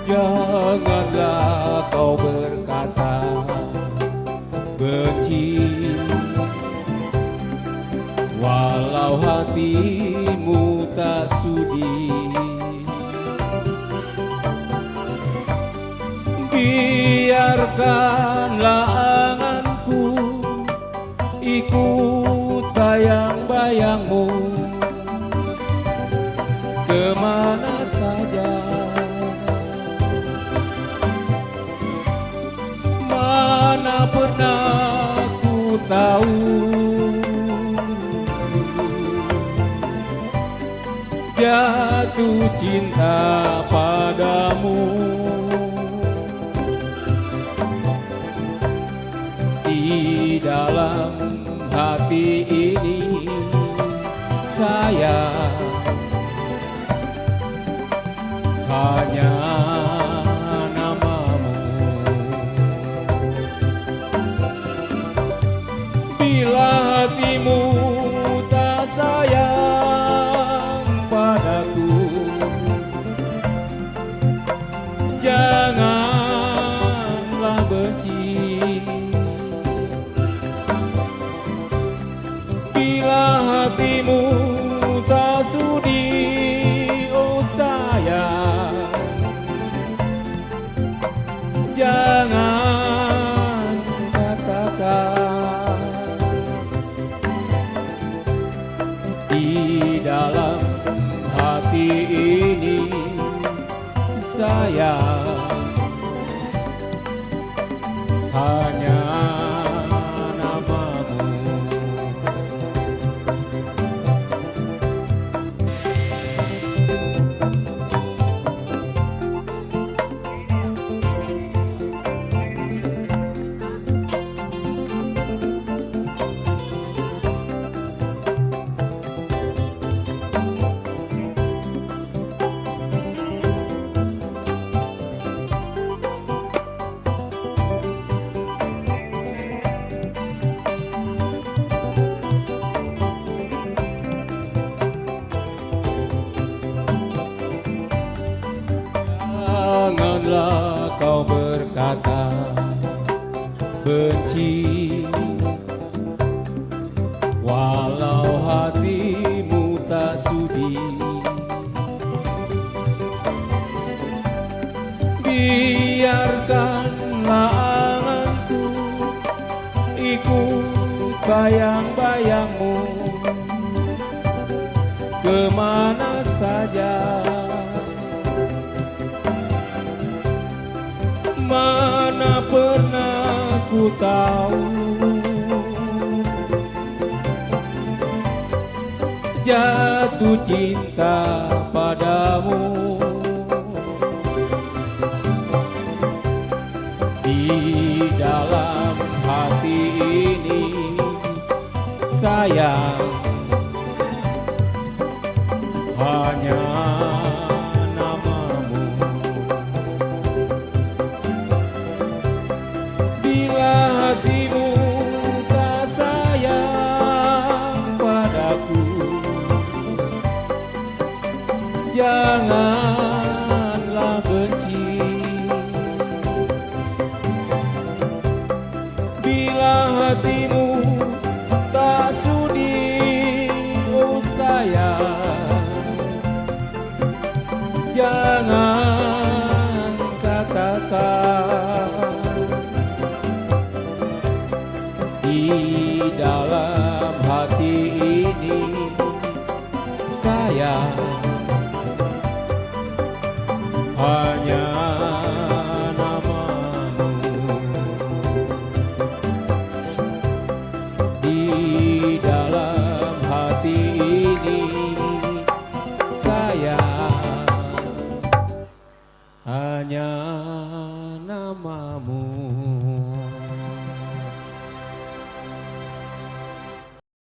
Janganlah kau berkata benci, walau hatimu tak sudi. Biarkanlah anganku ikut bayang-bayangmu kemana saja. Mana pernah ku tahu jatuh cinta padamu. Di dalam hati ini sayang hanya namamu. Bila hatimu tak sayang padaku, janganlah benci. Bila hatimu tak sudi, oh sayang, jangan katakan. Di dalam hati ini sayang hanya namamu. Janganlah kau berkata benci, walau hatimu tak sudi. Biarkanlah anganku ikut bayang-bayangmu kemana saja. Mana pernah ku tahu jatuh cinta padamu. Di dalam hati ini sayang hanya hatimu tak sayang padaku, janganlah benci. Bila hatimu tak sudi, oh sayang, jangan katakan. Di dalam hati ini sayang hanya